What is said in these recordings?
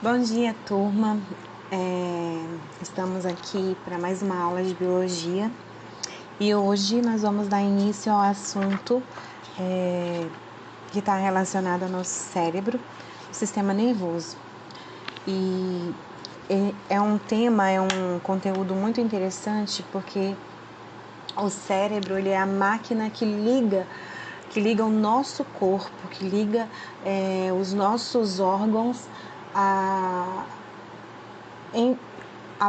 Bom dia, turma. Estamos aqui para mais uma aula de biologia e hoje nós vamos dar início ao assunto que está relacionado ao nosso cérebro, o sistema nervoso. E é um conteúdo muito interessante porque o cérebro ele é a máquina que liga o nosso corpo, que liga os nossos órgãos a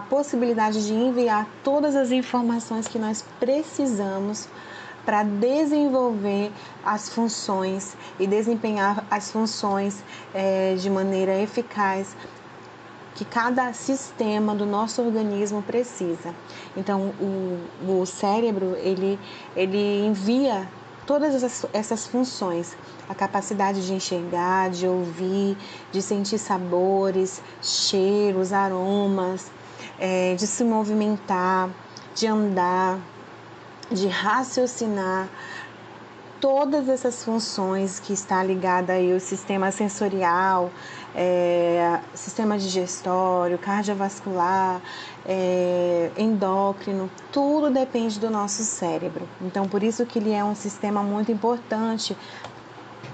possibilidade de enviar todas as informações que nós precisamos para desenvolver as funções e desempenhar as funções de maneira eficaz que cada sistema do nosso organismo precisa. Então, o cérebro, ele envia todas essas funções, a capacidade de enxergar, de ouvir, de sentir sabores, cheiros, aromas, de se movimentar, de andar, de raciocinar, todas essas funções que está ligada aí ao sistema sensorial, sistema digestório, cardiovascular, endócrino, tudo depende do nosso cérebro. Então, por isso que ele é um sistema muito importante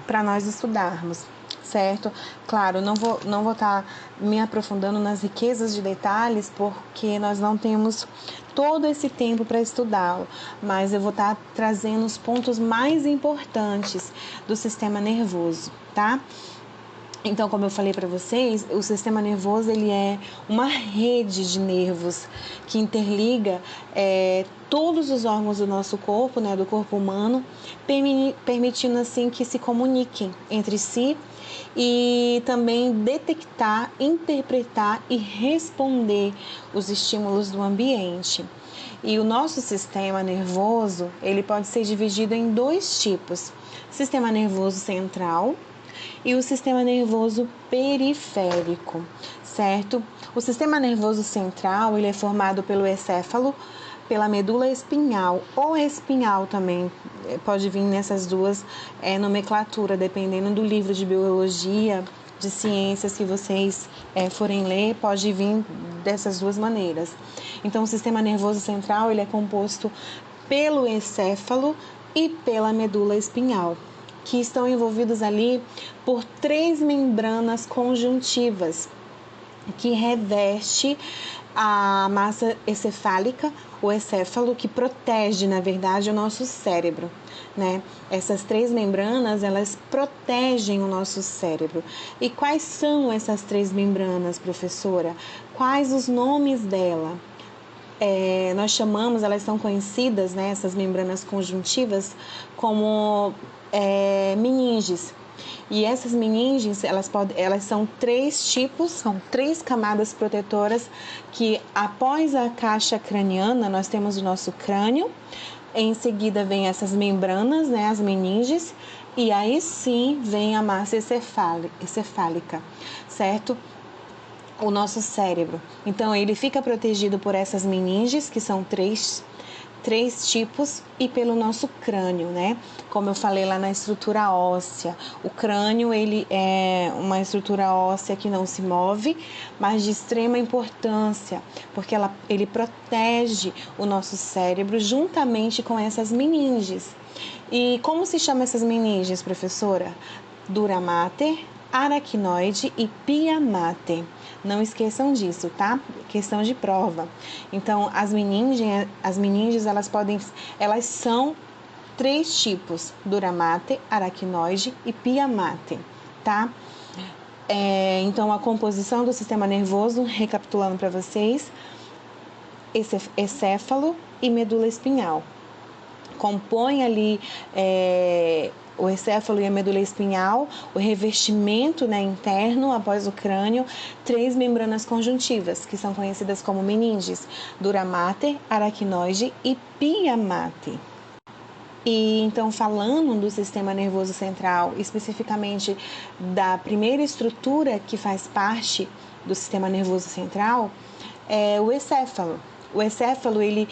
para nós estudarmos, certo? Claro, não vou estar me aprofundando nas riquezas de detalhes, porque nós não temos todo esse tempo para estudá-lo, mas eu vou estar trazendo os pontos mais importantes do sistema nervoso, tá? Então, como eu falei para vocês, o sistema nervoso ele é uma rede de nervos que interliga todos os órgãos do nosso corpo, né, do corpo humano, permitindo assim que se comuniquem entre si e também detectar, interpretar e responder os estímulos do ambiente. E o nosso sistema nervoso, ele pode ser dividido em dois tipos: sistema nervoso central e o sistema nervoso periférico, certo? O sistema nervoso central, ele é formado pelo encéfalo, pela medula espinhal ou espinhal também, pode vir nessas duas nomenclaturas, dependendo do livro de biologia, de ciências que vocês forem ler, pode vir dessas duas maneiras. Então, o sistema nervoso central, ele é composto pelo encéfalo e pela medula espinhal, que estão envolvidos ali por 3 membranas conjuntivas, que reveste a massa encefálica, o encéfalo, que protege, na verdade, o nosso cérebro, né? Essas 3 membranas, elas protegem o nosso cérebro. E quais são essas 3 membranas, professora? Quais os nomes dela? Nós chamamos, elas são conhecidas, né, essas membranas conjuntivas, como meninges. E essas meninges, elas são 3 tipos, são 3 camadas protetoras que, após a caixa craniana, nós temos o nosso crânio, em seguida vem essas membranas, né, as meninges, e aí sim vem a massa encefálica, certo? O nosso cérebro. Então, ele fica protegido por essas meninges, que são 3 tipos, e pelo nosso crânio, né? Como eu falei lá na estrutura óssea, o crânio, ele é uma estrutura óssea que não se move, mas de extrema importância, porque ele protege o nosso cérebro juntamente com essas meninges. E como se chama essas meninges, professora? Dura mater, aracnoide e pia mater. Não esqueçam disso, tá? Questão de prova. Então, as meninges, elas são 3 tipos: dura mater, aracnoide e pia mater, tá? Então, a composição do sistema nervoso, recapitulando para vocês: encéfalo e medula espinhal. Compõe ali o encéfalo e a medula espinhal, o revestimento, né, interno após o crânio, 3 membranas conjuntivas, que são conhecidas como meninges: dura mater, aracnoide e pia mater. E então, falando do sistema nervoso central, especificamente da primeira estrutura que faz parte do sistema nervoso central, é o encéfalo. O encéfalo, ele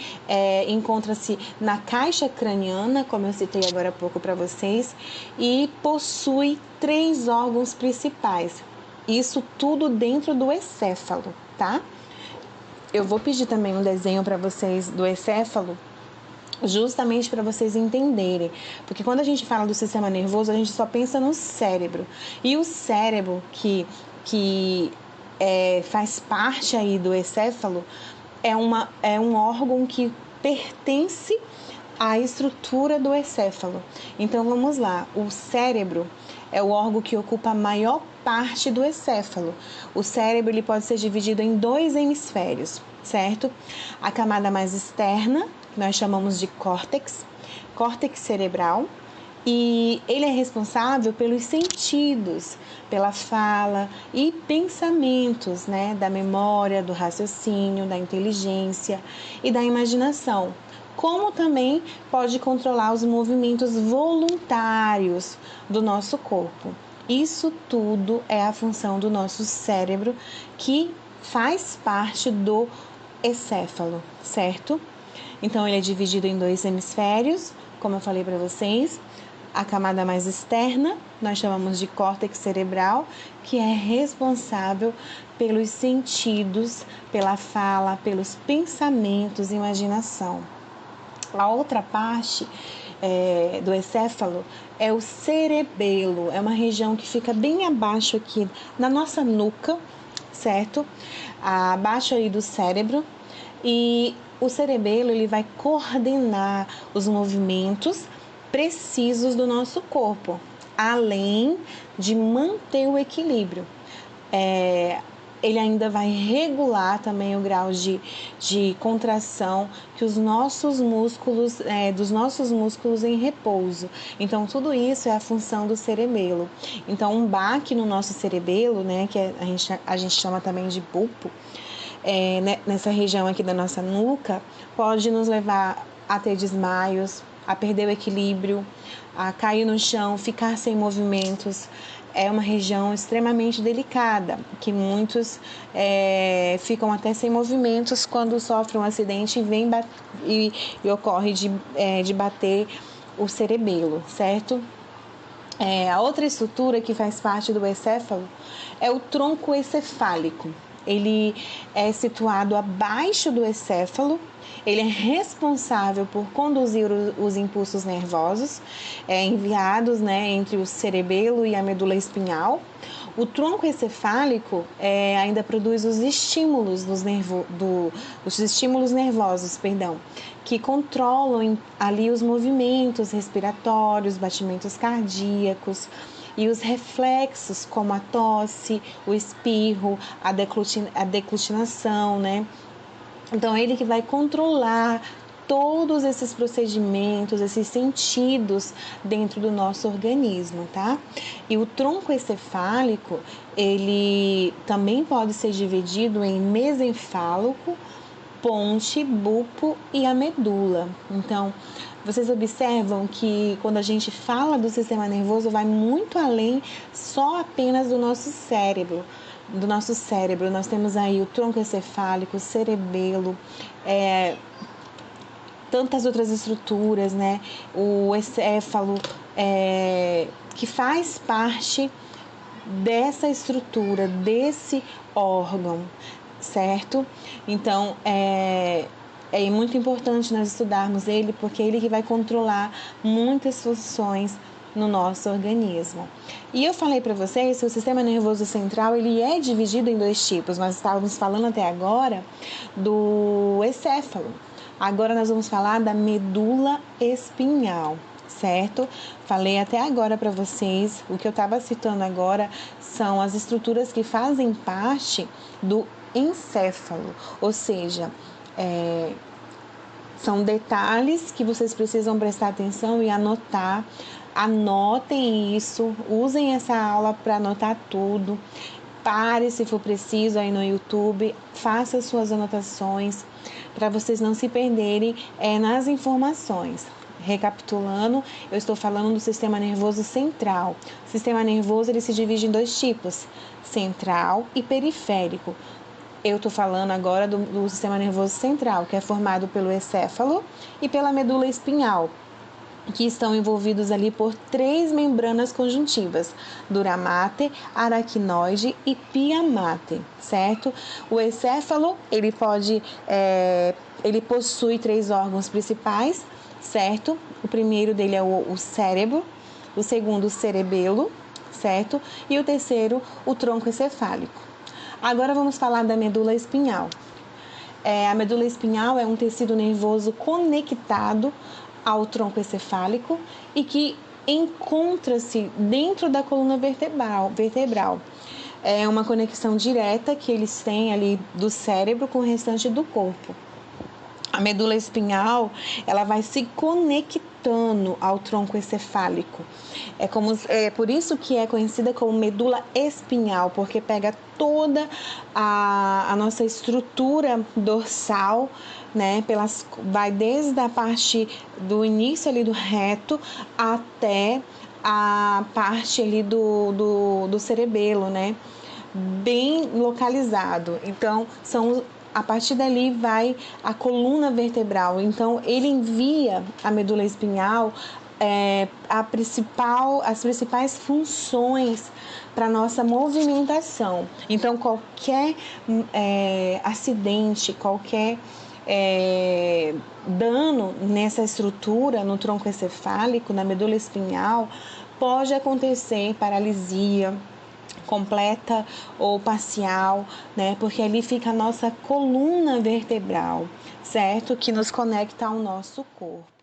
encontra-se na caixa craniana, como eu citei agora há pouco para vocês, e possui 3 órgãos principais: Isso tudo dentro do encéfalo, tá? Eu vou pedir também um desenho para vocês do encéfalo, justamente para vocês entenderem, porque quando a gente fala do sistema nervoso, a gente só pensa no cérebro, e o cérebro que faz parte aí do encéfalo é um órgão que pertence à estrutura do encéfalo. Então vamos lá, o cérebro é o órgão que ocupa a maior parte do encéfalo. O cérebro ele pode ser dividido em 2 hemisférios, certo? A camada mais externa, que nós chamamos de córtex cerebral, e ele é responsável pelos sentidos, pela fala e pensamentos, né? Da memória, do raciocínio, da inteligência e da imaginação, como também pode controlar os movimentos voluntários do nosso corpo. Isso tudo é a função do nosso cérebro, que faz parte do encéfalo, certo? Então, ele é dividido em 2 hemisférios, como eu falei para vocês. A camada mais externa, nós chamamos de córtex cerebral, que é responsável pelos sentidos, pela fala, pelos pensamentos e imaginação. A outra parte do encéfalo é o cerebelo, é uma região que fica bem abaixo aqui na nossa nuca, certo? Abaixo aí do cérebro, e o cerebelo ele vai coordenar os movimentos precisos do nosso corpo, além de manter o equilíbrio. Ele ainda vai regular também o grau de contração que os nossos músculos, dos nossos músculos em repouso. Então, tudo isso é a função do cerebelo. Então, um baque no nosso cerebelo, né, que a gente chama também de bulbo, nessa região aqui da nossa nuca, pode nos levar a ter desmaios, a perder o equilíbrio, a cair no chão, ficar sem movimentos. É uma região extremamente delicada, que muitos ficam até sem movimentos quando sofrem um acidente e ocorre de bater o cerebelo, certo? A outra estrutura que faz parte do encéfalo é o tronco encefálico. Ele é situado abaixo do encéfalo. Ele é responsável por conduzir os impulsos nervosos enviados, né, entre o cerebelo e a medula espinhal. O tronco encefálico ainda produz os estímulos os estímulos nervosos, que controlam ali os movimentos respiratórios, batimentos cardíacos e os reflexos, como a tosse, o espirro, a deglutinação, né? Então, ele que vai controlar todos esses procedimentos, esses sentidos dentro do nosso organismo, tá? E o tronco encefálico, ele também pode ser dividido em mesencéfalo, ponte, bulbo e a medula. Então, vocês observam que quando a gente fala do sistema nervoso, vai muito além só apenas do nosso cérebro. Nós temos aí o tronco encefálico, o cerebelo, tantas outras estruturas, né? O encéfalo, que faz parte dessa estrutura, desse órgão, certo? Então, é muito importante nós estudarmos ele, porque é ele que vai controlar muitas funções no nosso organismo. E eu falei para vocês que o sistema nervoso central ele é dividido em 2 tipos. Nós estávamos falando até agora do encéfalo. Agora nós vamos falar da medula espinhal, certo? Falei até agora para vocês, o que eu estava citando agora são as estruturas que fazem parte do encéfalo, ou seja, são detalhes que vocês precisam prestar atenção e anotar. Anotem isso, usem essa aula para anotar tudo. Pare se for preciso aí no YouTube, faça suas anotações para vocês não se perderem nas informações. Recapitulando, eu estou falando do sistema nervoso central. O sistema nervoso ele se divide em 2 tipos, central e periférico. Eu estou falando agora do sistema nervoso central, que é formado pelo encéfalo e pela medula espinhal. que estão envolvidos ali por 3 membranas conjuntivas, dura mater, aracnoide e pia mater, certo? O encéfalo, ele possui 3 órgãos principais, certo? O primeiro dele é o cérebro, o segundo o cerebelo, certo? E o terceiro, o tronco encefálico. Agora vamos falar da medula espinhal. A medula espinhal é um tecido nervoso conectado ao tronco encefálico e que encontra-se dentro da coluna vertebral. É uma conexão direta que eles têm ali do cérebro com o restante do corpo. A medula espinhal, ela vai se conectando ao tronco encefálico. É por isso que é conhecida como medula espinhal, porque pega toda a nossa estrutura dorsal, né? Vai desde a parte do início ali do reto até a parte ali do cerebelo, né? Bem localizado. Então, a partir dali vai a coluna vertebral. Então, ele envia a medula espinhal as principais funções para nossa movimentação. Então, qualquer acidente, qualquer dano nessa estrutura, no tronco encefálico, na medula espinhal, pode acontecer paralisia completa ou parcial, né? Porque ali fica a nossa coluna vertebral, certo? Que nos conecta ao nosso corpo.